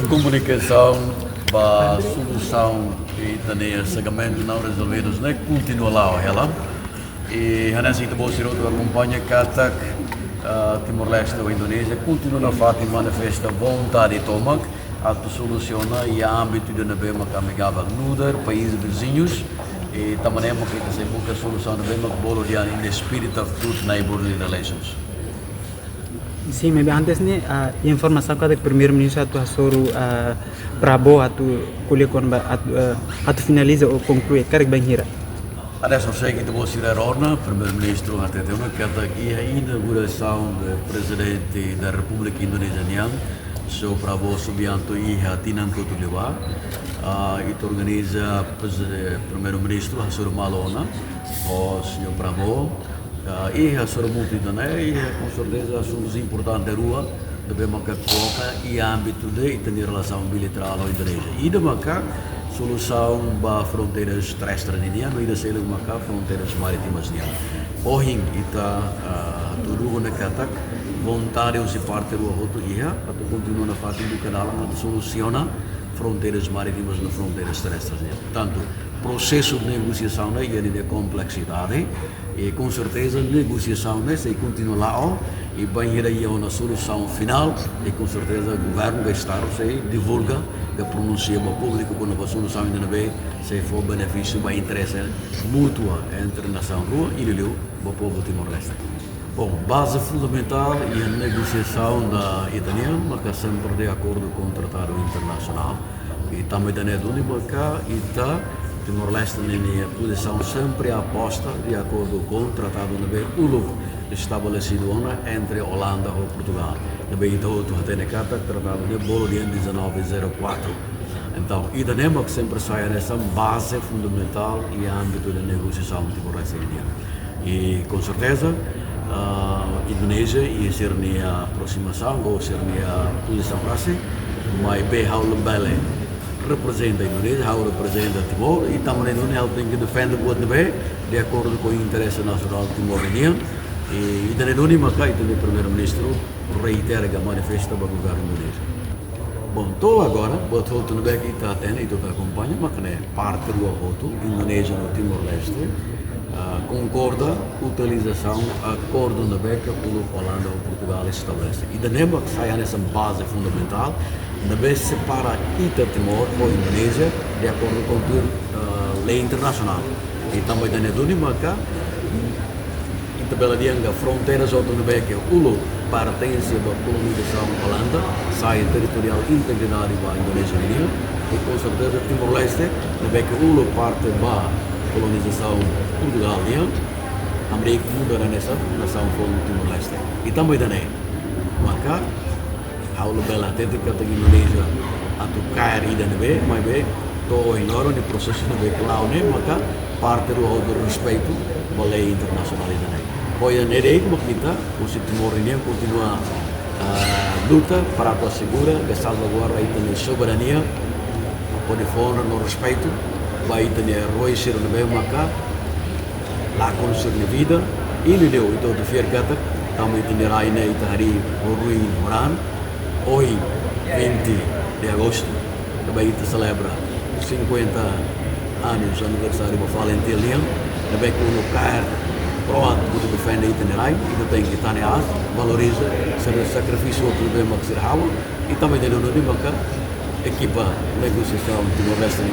comunicação para a solução e também o segmento não resolvidos, né? Continua lá, ela. E a gente acompanha Katak, Timor-Leste ou Indonésia, continua a fazer manifesta vontade de tomar, a solucionar e a âmbito de não amigável nuder, países vizinhos, e também que se busca a solução de Bolodian in the spirit of good neighborly relations. Sim, mas antes né, a informação que o primeiro-ministro atu Hassoru Prabowo atu colhe quando atu finaliza ou conclui, cara que bem hira. Adesso sei que devo ser Rona, primeiro-ministro até tem uma carta aqui a inauguração do presidente da República Indonesiana, seu Prabowo Subianto e Hatinan Kotuliwa, e organiza o primeiro-ministro Hassoru Malona, o senhor Prabowo. E a sua multidão e com certeza assuntos importantes da rua devemos colocar e âmbito de ter relação bilateral à Indonésia. E de marcar solução para fronteiras terrestres indianas e de ser marcar fronteiras marítimas indianas. Hoje está tudo na Katak vontade de parte do outro dia para continuar a fazer do canal para solucionar fronteiras marítimas e fronteiras terrestres. Portanto, processo de negociação é de complexidade e com certeza a negociação se continua lá e vai aí uma solução final e com certeza o governo vai estar se divulga que pronuncia para o público quando a solução ainda não vem se for benefício para interesse mútuo entre a nação rua e o povo Timor-Leste. Bom, base fundamental e a negociação da italiana, mas sempre de acordo com o tratado internacional e também da União e da Timor-Leste na posição sempre aposta de acordo com o tratado estabelecido entre Holanda e Portugal. Também então tem a carta tratado de Bolodian 1904. Então, e da NEMA que sempre sai nessa base fundamental e âmbito de negociação Timor-Leste e com certeza Indonésia ia ser a aproximação ou ser a posição assim, mas bem how Lembele representa a Indonésia, how representa Timor e também a Indonésia tem que defender o outro de acordo com o interesse nacional timor-indiano e da Indonésia, mas cá o primeiro-ministro reitera que manifesta para o governo indonésia. Bom, estou agora, botou tudo bem que está tendo e está acompanhando, mas que é parte do voto Indonésia no Timor-Leste. Concorda a utilização acordo na beca pelo Holanda ou Portugal estabelece. E da NEMA que sai nessa base fundamental, na vez separa Timor ou Indonésia de acordo com a lei internacional. E também da NEMA que a tabela de fronteiras ou na beca ulo pertence à colonização Holanda, sai territorial integridade para a Indonésia e com certeza Timor-Leste, na beca ulo parte para colonização Portugal, a América muda nessa nação como Timor-Leste. E também da NEM. Maka, a bela técnica da Indonésia a tocar e da NEM, mas bem, todo enorme no processo de ver lá, maka, parte do respeito à lei internacional da NEM. Pois a NEM, mas kita, o Timor-Leste continua a luta para a segura, de salvaguarda da soberania, pode fora no respeito, vai ter Roy Sir no meio maca, lá com a vida, e ele deu então de Fiergata, também tem Raina e Tahari Rui Moran, hoje 20 de agosto, também se celebra 50 anos aniversário da Valentim Leão, também com o CAR pronto para defender a Rai, e tem que estar na valoriza o sacrifício do bem que se rala, e também tem no Nimaca, equipa negociação Timor-Leste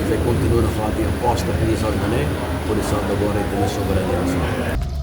que continua a fazer aposta para a Indonésia, por isso agora tem a soberania nacional.